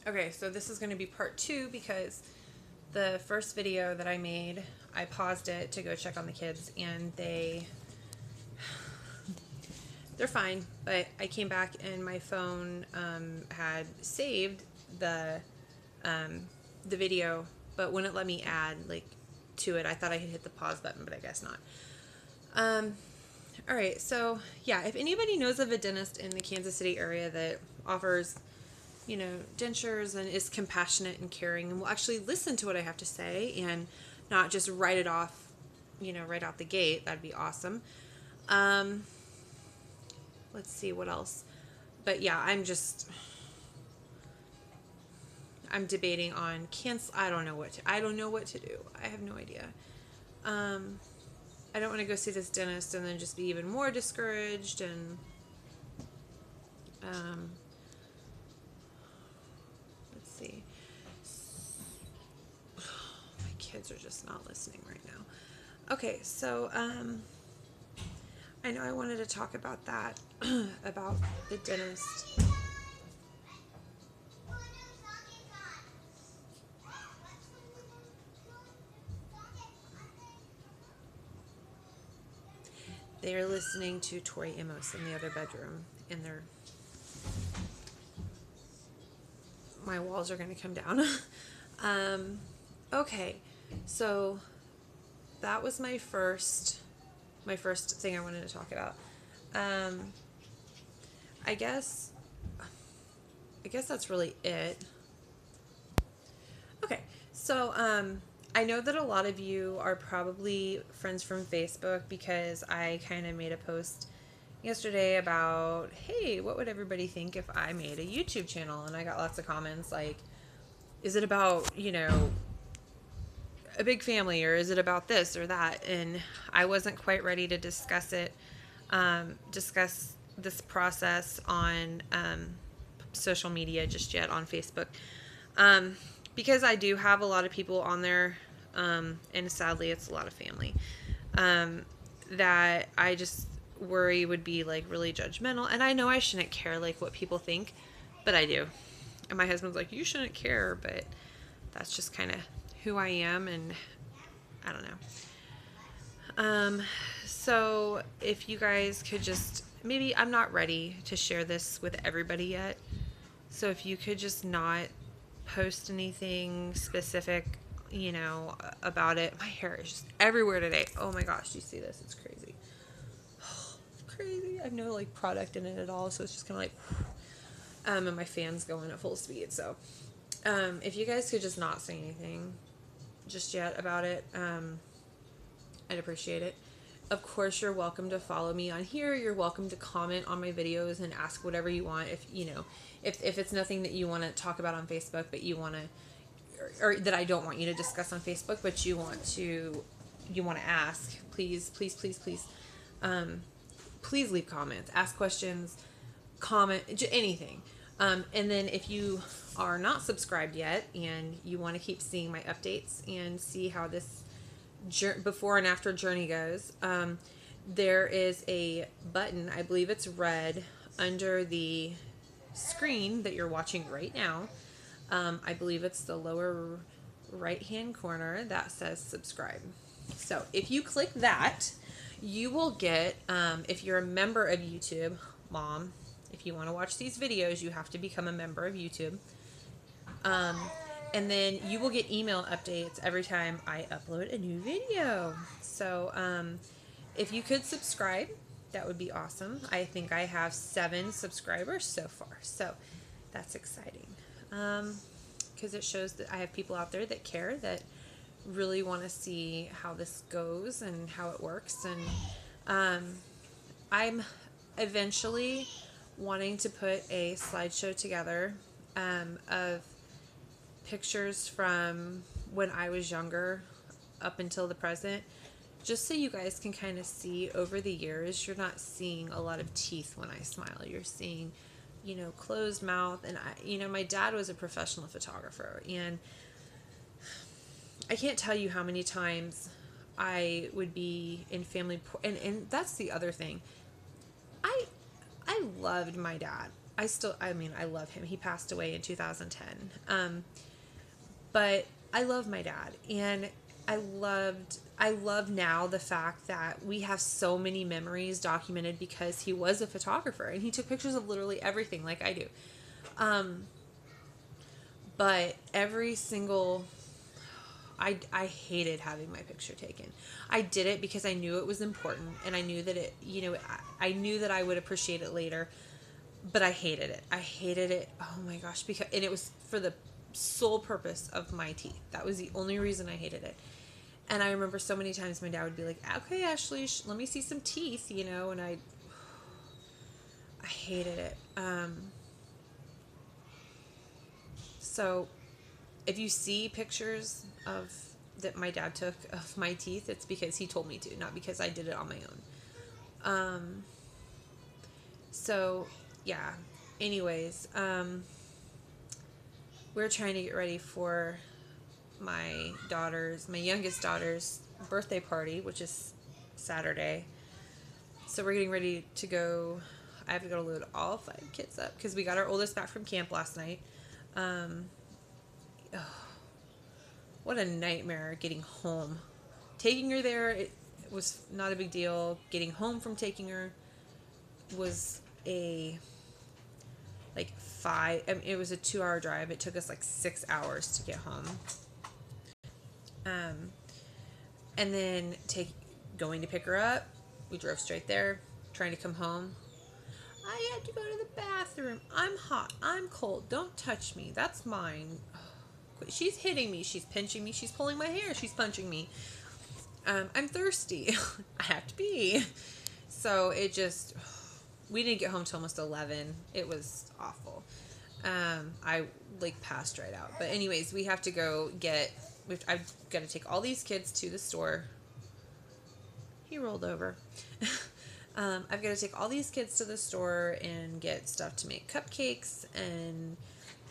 Okay, so this is going to be part 2 because the first video that I made, I paused it to go check on the kids, and they're fine, but I came back and my phone had saved um, the video, but wouldn't let me add to it. I thought I had hit the pause button, but I guess not. All right, so yeah, if anybody knows of a dentist in the Kansas City area that offers, dentures and is compassionate and caring and will actually listen to what I have to say and not just write it off, right out the gate, that'd be awesome. Um, let's see what else. But yeah, I'm debating on cancel. I don't know what to do. I have no idea. Um, I don't want to go see this dentist and then just be even more discouraged and um, let's see. My kids are just not listening right now. Okay, so I know I wanted to talk about that about the dentist. They're listening to Tori Amos in the other bedroom, and my walls are going to come down. Okay, so that was my first thing I wanted to talk about. Um, I guess that's really it. Okay, so I know that a lot of you are probably friends from Facebook because I kind of made a post yesterday about, hey, what would everybody think if I made a YouTube channel? And I got lots of comments like, is it about, a big family, or is it about this or that? And I wasn't quite ready to discuss this process on social media just yet on Facebook. Because I do have a lot of people on there, and sadly it's a lot of family, that I just worry would be really judgmental. And I know I shouldn't care what people think, but I do. And my husband's like, you shouldn't care, but that's just kind of who I am, and I don't know. So if you guys could just, maybe I'm not ready to share this with everybody yet. So if you could just not post anything specific, about it. My hair is just everywhere today. Oh my gosh, do you see this? It's crazy. Crazy. I have no product in it at all, so it's just kind of and my fan's going at full speed. So if you guys could just not say anything just yet about it, I'd appreciate it. Of course, you're welcome to follow me on here. You're welcome to comment on my videos and ask whatever you want. If it's nothing that you want to talk about on Facebook, but you want to, or that I don't want you to discuss on Facebook, but you want to ask, please, please, please, please, please leave comments, ask questions, comment, anything. And then if you are not subscribed yet and you want to keep seeing my updates and see how this before and after journey goes, there is a button, I believe it's red, under the screen that you're watching right now. I believe it's the lower right hand corner that says subscribe. So if you click that, you will get, if you're a member of YouTube, Mom, if you want to watch these videos, you have to become a member of YouTube. And then you will get email updates every time I upload a new video. So if you could subscribe, that would be awesome. I think I have 7 subscribers so far. So that's exciting. Because it shows that I have people out there that care, that really want to see how this goes and how it works. And I'm eventually wanting to put a slideshow together of pictures from when I was younger up until the present, just so you guys can kind of see over the years. You're not seeing a lot of teeth when I smile. You're seeing, closed mouth. And my dad was a professional photographer, and I can't tell you how many times I would be in family, and that's the other thing. I loved my dad. I mean, I love him. He passed away in 2010. But I love my dad, and I love now the fact that we have so many memories documented because he was a photographer and he took pictures of literally everything like I do. But every single I hated having my picture taken. I did it because I knew it was important and I knew that it, I knew that I would appreciate it later, but I hated it. I hated it. Oh my gosh, because and it was for the sole purpose of my teeth. That was the only reason I hated it. And I remember so many times my dad would be like, "Okay, Ashley, let me see some teeth," and I hated it. So if you see pictures of that my dad took of my teeth, it's because he told me to, not because I did it on my own. So yeah. Anyways, we're trying to get ready for my youngest daughter's birthday party, which is Saturday. So we're getting ready to go. I have to go load all 5 kids up because we got our oldest back from camp last night. What a nightmare getting home. Taking her there, it was not a big deal. Getting home from taking her was it was a 2-hour drive. It took us like 6 hours to get home. And then going to pick her up. We drove straight there, trying to come home. I had to go to the bathroom. I'm hot. I'm cold. Don't touch me. That's mine. She's hitting me. She's pinching me. She's pulling my hair. She's punching me. I'm thirsty. I have to pee. So we didn't get home till almost 11. It was awful. I passed right out. But anyways, we have to go I've got to take all these kids to the store. He rolled over. I've got to take all these kids to the store and get stuff to make cupcakes and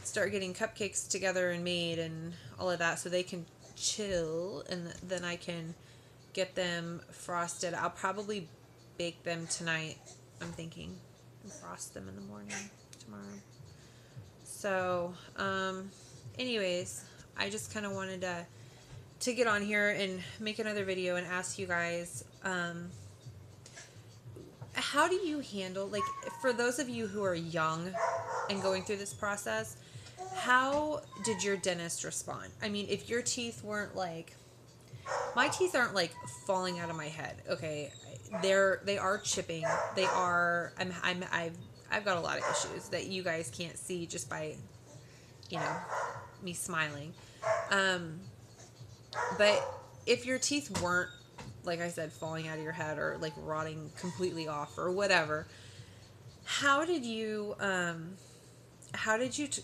start getting cupcakes together and made and all of that so they can chill, and then I can get them frosted. I'll probably bake them tonight, I'm thinking, and frost them in the morning tomorrow. So, anyways, I just kind of wanted to get on here and make another video and ask you guys, how do you handle, for those of you who are young and going through this process, how did your dentist respond? I mean, if your teeth weren't my teeth aren't falling out of my head. Okay. They are chipping. They are, I've got a lot of issues that you guys can't see just by, me smiling. But if your teeth weren't, like I said, falling out of your head or rotting completely off or whatever, how did you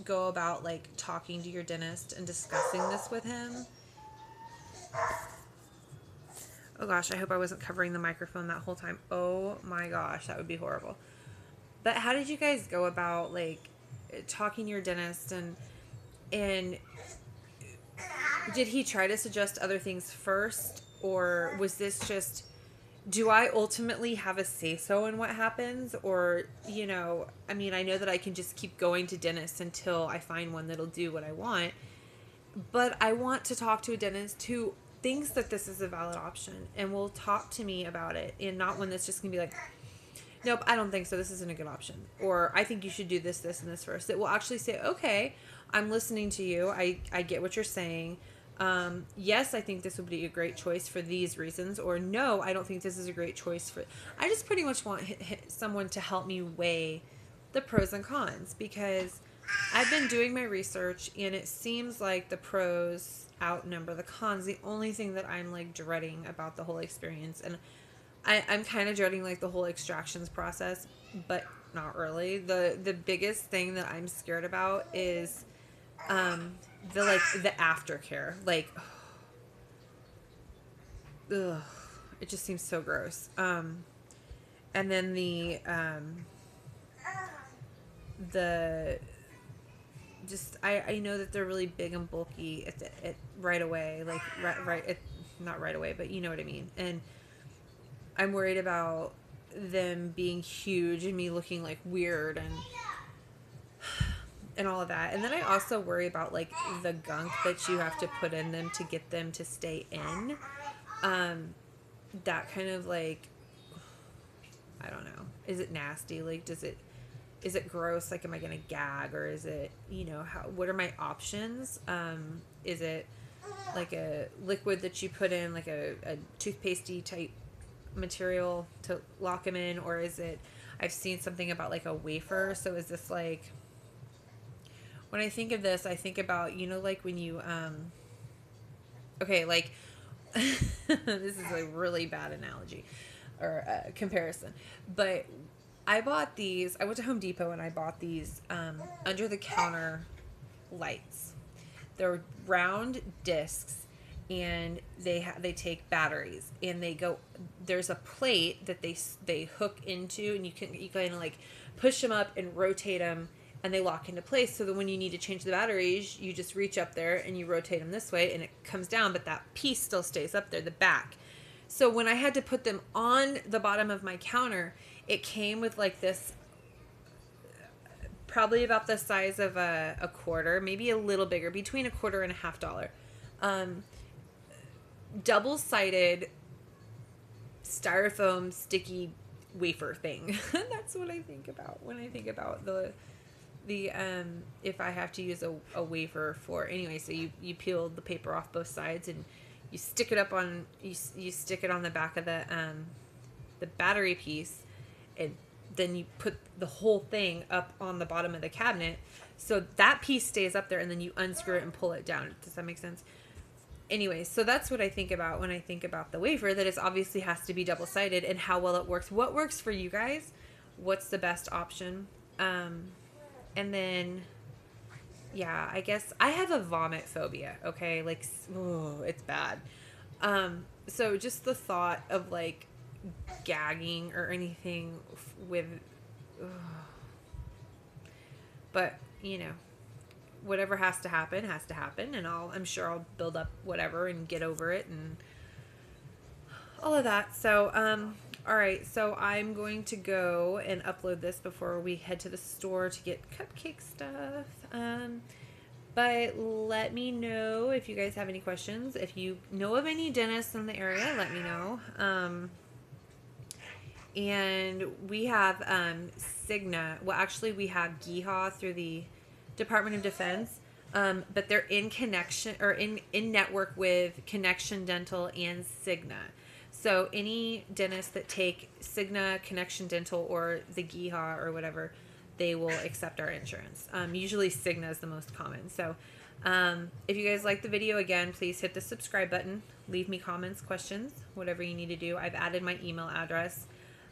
go about talking to your dentist and discussing this with him? Oh gosh, I hope I wasn't covering the microphone that whole time. Oh my gosh, that would be horrible. But how did you guys go about talking to your dentist, and did he try to suggest other things first, or was this just, do I ultimately have a say-so in what happens? Or, I mean, I know that I can just keep going to dentists until I find one that'll do what I want, but I want to talk to a dentist who thinks that this is a valid option and will talk to me about it, and not one that's just gonna be nope, I don't think so, this isn't a good option, or I think you should do this, this, and this first. It will actually say, okay, I'm listening to you, I get what you're saying. Yes, I think this would be a great choice for these reasons, or no, I don't think this is a great choice for. I just pretty much want someone to help me weigh the pros and cons, because I've been doing my research and it seems like the pros outnumber the cons. The only thing that I'm dreading about the whole experience, and I'm kind of dreading the whole extractions process, but not really. The biggest thing that I'm scared about is the aftercare. Ugh, it just seems so gross. And then I know that they're really big and bulky at right away, not right away, but you know what I mean. And I'm worried about them being huge and me looking weird, and and all of that. And then I also worry about like the gunk that you have to put in them to get them to stay in. That kind of like, I don't know. Is it nasty? Like, is it gross? Like, am I gonna gag, or is it, what are my options? Is it like a liquid that you put in, like a toothpastey type material to lock them in, or is it? I've seen something about like a wafer. So is this like? When I think of this, I think about like when you okay, like this is a really bad analogy or comparison, but I bought these. I went to Home Depot and I bought these under the counter lights. They're round discs, and they take batteries, and they go. There's a plate that they hook into, and you kind of like push them up and rotate them, and they lock into place. So that when you need to change the batteries, you just reach up there and you rotate them this way, and it comes down, but that piece still stays up there, the back. So when I had to put them on the bottom of my counter, it came with like this, probably about the size of a quarter, maybe a little bigger, between a quarter and $1/2, double-sided styrofoam sticky wafer thing. That's what I think about when I think about the if I have to use a wafer for, anyway. So you peel the paper off both sides, and you stick it up on you stick it on the back of the battery piece, and then you put the whole thing up on the bottom of the cabinet, so that piece stays up there, and then you unscrew it and pull it down. Does that make sense? Anyway, so that's what I think about when I think about the wafer, that it obviously has to be double-sided, and how well it works. What works for you guys? What's the best option? And then, yeah, I guess I have a vomit phobia, okay? Like, oh, it's bad. So just the thought of, like, gagging or anything with, but, whatever has to happen, and I'm sure I'll build up whatever and get over it and all of that. So, all right, so I'm going to go and upload this before we head to the store to get cupcake stuff. But let me know if you guys have any questions. If you know of any dentists in the area, let me know. And we have Cigna. Well, actually, we have GEHA through the Department of Defense. But they're in connection, or in network with Connection Dental and Cigna. So any dentists that take Cigna, Connection Dental, or the GEHA or whatever, they will accept our insurance. Usually Cigna is the most common. So if you guys like the video, again, please hit the subscribe button. Leave me comments, questions, whatever you need to do. I've added my email address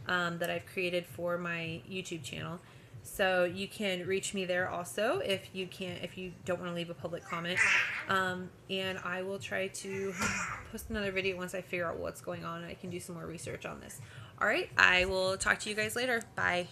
that I've created for my YouTube channel. So you can reach me there also if you don't want to leave a public comment. And I will try to post another video once I figure out what's going on and I can do some more research on this. All right, I will talk to you guys later. Bye.